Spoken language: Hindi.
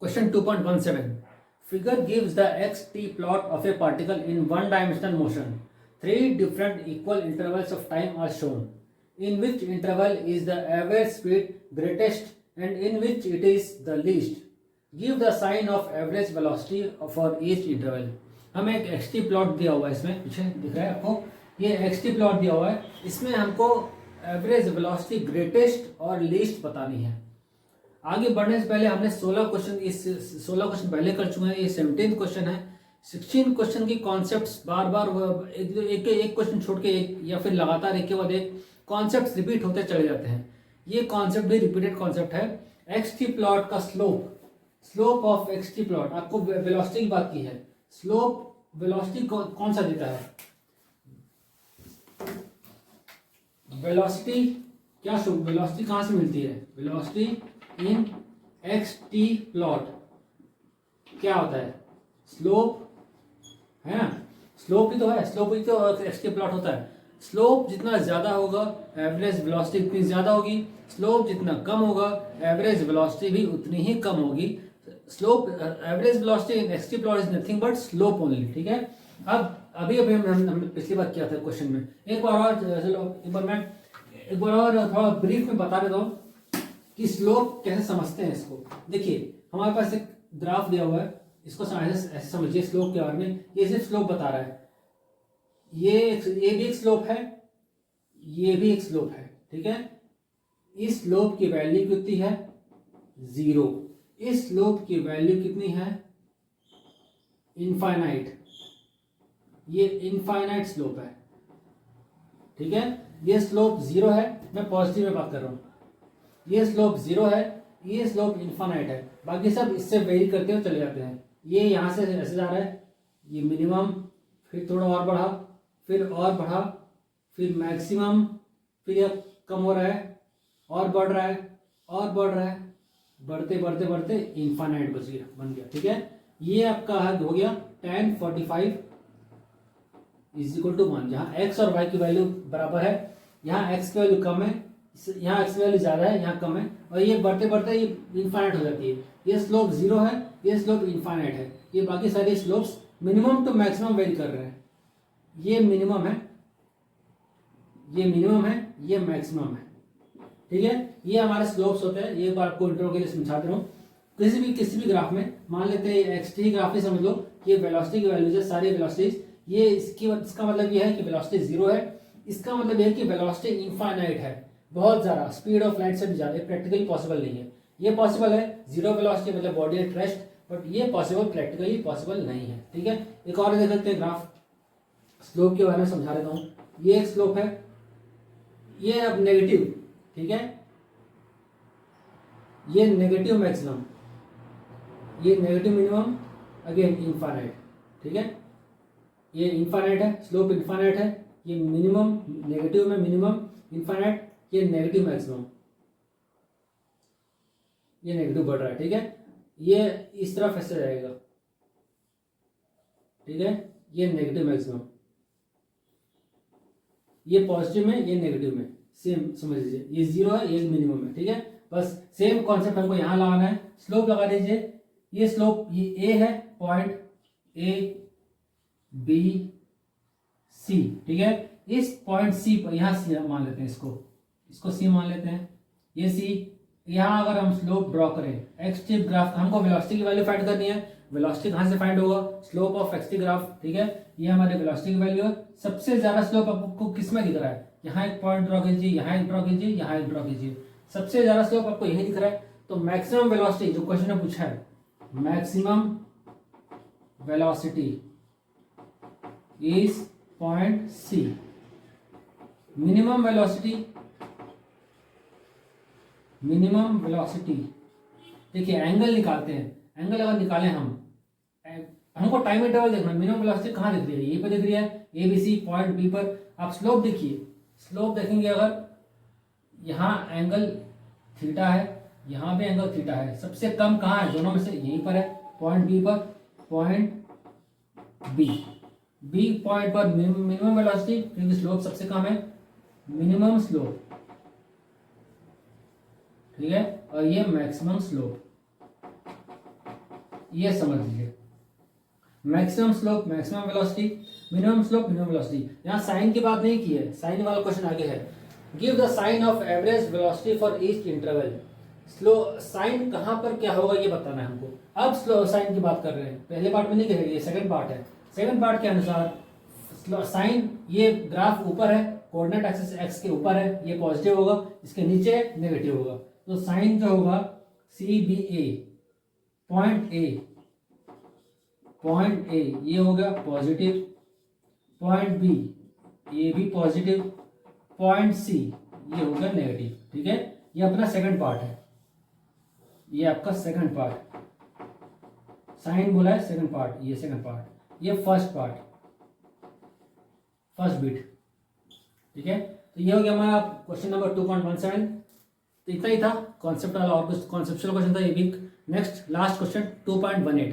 Question 2.17. Figure gives the xt plot of a particle in one-dimensional motion. Three different equal intervals of time are shown. In which interval is the average speed greatest and in which it is the least? Give the sign of average velocity for each interval. हमें एक xt प्लॉट दिया हुआ है, इसमें पीछे दिख रहा है आपको, ये xt प्लॉट दिया हुआ है, इसमें हमको एवरेज वेलोसिटी ग्रेटेस्ट और लीस्ट बतानी है। आगे बढ़ने से पहले हमने 16 क्वेश्चन पहले कर चुके हैं, ये 17th क्वेश्चन है। 16 क्वेश्चन की कॉन्सेप्ट्स बार बार एक क्वेश्चन छोड़ के एक या फिर लगातार एक के बाद एक कॉन्सेप्ट्स रिपीट होते चले जाते हैं। ये कॉन्सेप्ट भी रिपीटेड कॉन्सेप्ट है। एक्सटी प्लॉट का स्लोप ऑफ एक्सटी प्लॉट, आपको वेलोसिटी की बात की है, स्लोप वेलोसिटी कौन सा देता है? वेलोसिटी क्या, वेलोसिटी कहां से मिलती है? वेलोसिटी इन एक्स टी प्लॉट क्या होता है? स्लोप है ना, स्लोप ही तो है, स्लोप ही तो एक्स टी प्लॉट होता है। स्लोप जितना ज्यादा होगा एवरेज वेलोसिटी उतनी ज्यादा होगी, स्लोप जितना कम होगा एवरेज वेलोसिटी भी उतनी ही कम होगी। Slope average velocity in x T plot is nothing but slope only. ठीक है, अब अभी हमने पिछली बार किया था क्वेश्चन में, एक बार और थोड़ा ब्रीफ में बता देता हूँ कि स्लोप कैसे समझते हैं इसको। देखिए हमारे पास एक ग्राफ दिया हुआ है, इसको ऐसे समझिए स्लोप के बारे में। ये सिर्फ स्लोप बता रहा है, ये भी एक स्लोप है, ये भी एक स्लोप है। ठीक है, इस स्लोप की वैल्यू कितनी है? 0। इस स्लोप की वैल्यू कितनी है? इनफाइनाइट। ये इनफाइनाइट स्लोप है। ठीक है, ये स्लोप 0 है, मैं पॉजिटिव में बात कर रहा हूं। ये स्लोप 0 है, ये स्लोप इनफाइनाइट है, बाकी सब इससे वेरी करते हुए चले जाते हैं। ये यहां से ऐसे जा रहा है, ये मिनिमम, फिर थोड़ा और बढ़ा, फिर और बढ़ा, फिर मैक्सिमम, फिर ये कम हो रहा है और बढ़ रहा है और बढ़ रहा है, बढ़ते बढ़ते बढ़ते इनफाइनाइट बन गया। ठीक है, ये आपका हो गया tan 45 = 1, जहां x और y की वैल्यू बराबर है। यहाँ x की वैल्यू कम है, यहाँ x की वैल्यू ज्यादा है, यहाँ कम है, और ये बढ़ते बढ़ते ये इनफाइनाइट हो जाती है। ये स्लोप 0 है, ये स्लोप इनफाइनाइट है, ये बाकी सारे slopes minimum to maximum vary कर रहे हैं। ये मिनिमम है, ये मिनिमम है, ये मैक्सिमम है। ठीक है, ये हमारे स्लोप्स होते हैं। ये बार आपको इंट्रो के लिए समझा दे रहा हूँ। किसी भी ग्राफ में मान लेते हैं एक्स टी ग्राफ ही समझ लो, ये वेलोसिटी की वैल्यूज है, सारी वेलोसिटीज। ये इसका मतलब ये है कि वेलोसिटी 0 है, इसका मतलब ये है कि वेलोसिटी इनफाइनाइट है, बहुत ज्यादा, स्पीड ऑफ लाइट से भी ज्यादा। प्रैक्टिकली पॉसिबल नहीं है। ये पॉसिबल है 0 वेलोसिटी मतलब बॉडी एट रेस्ट, बट ये पॉसिबल प्रैक्टिकली पॉसिबल नहीं है। ठीक है, एक और देख लेते हैं ग्राफ, स्लोप के बारे में समझा देता हूँ। ये एक स्लोप है, ये अब नेगेटिव। ठीक है, ये नेगेटिव मैक्सिमम, ये नेगेटिव मिनिमम, अगेन इनफाइनाइट। ठीक है, ये इनफाइनाइट है, स्लोप इनफाइनाइट है, ये मिनिमम नेगेटिव में, मिनिमम इनफाइनाइट, ये नेगेटिव मैक्सिमम, ये नेगेटिव बढ़ रहा है। ठीक है, ये इस तरफ ऐसे जाएगा। ठीक है, ये नेगेटिव मैक्सिमम, ये पॉजिटिव में, ये नेगेटिव में, सेम समझ लीजिए। ये 0 है, ये मिनिमम है। ठीक है, बस सेम कॉन्सेप्ट हमको यहां लगाना है। स्लोप लगा दीजिए, ये स्लोप ये ए है, पॉइंट ए बी सी। ठीक है, इस पॉइंट सी पर, यहां सी मान लेते हैं, इसको सी मान लेते हैं, ये सी। यहां अगर हम स्लोप ड्रॉ करें एक्स टी ग्राफ, हमको वेलोसिटी की वैल्यू फाइंड करनी है। वेलोसिटी कहां से फाइंड होगा? Slope of x T graph. ठीक है, ये हमारे वेलोसिटी की वैल्यू है। सबसे ज्यादा स्लोप आपको किस में दिख रहा है? यहाँ एक पॉइंट ड्रॉ कीजिए, यहाँ एक ड्रॉ कीजिए, यहाँ एक ड्रॉ कीजिए, सबसे ज्यादा स्लोप आपको यही दिख रहा है। तो मैक्सिमम वेलोसिटी जो क्वेश्चन ने पूछा है, maximum velocity is point C. Minimum velocity, देखिए एंगल निकालते हैं। एंगल अगर निकालें हमको टाइम इंटरवल देखना, मिनिमम वेलोसिटी कहाँ दिख रही है? ये पे दिख रही है, A B C point B पर। आप स्लोप देखिए, स्लोप देखेंगे अगर यहाँ एंगल थीटा है, यहाँ पे एंगल थीटा है, सबसे कम कहाँ है दोनों में से? यहीं पर है, पॉइंट बी पर, पॉइंट बी पॉइंट पर मिनिमम वेलोसिटी, क्योंकि स्लोप सबसे कम है, मिनिमम स्लोप। ठीक है, और ये मैक्सिमम स्लोप। ये समझ लीजिए, maximum slope maximum velocity, minimum slope minimum velocity. यहाँ साइन की बात नहीं की है, साइन वाला क्वेश्चन आगे है। Give the sign of average velocity for each interval. Slope sign कहाँ पर क्या होगा ये बताना है हमको। अब स्लो साइन की बात कर रहे हैं, पहले पार्ट में नहीं कहेंगे, ये सेकंड पार्ट है। सेकंड पार्ट के अनुसार साइन, ये ग्राफ ऊपर है, कोऑर्डिनेट एक्सिस एक्स के ऊपर है, ये पॉजिटिव होगा, इसके नीचे नेगेटिव होगा। तो साइन जो होगा C B A, point A ये हो गया पॉजिटिव, पॉइंट बी ये भी पॉजिटिव, पॉइंट सी ये हो गया नेगेटिव। ठीक है, ये अपना सेकंड पार्ट है, ये आपका सेकंड पार्ट, साइन बोला है सेकंड पार्ट, ये सेकंड पार्ट, ये फर्स्ट पार्ट, फर्स्ट बिट। ठीक है, तो ये हो गया हमारा क्वेश्चन नंबर 2.17। तो इतना ही था कॉन्सेप्ट वाला, और कुछ कॉन्सेप्चुअल क्वेश्चन था ये भी। Next last question 2.18।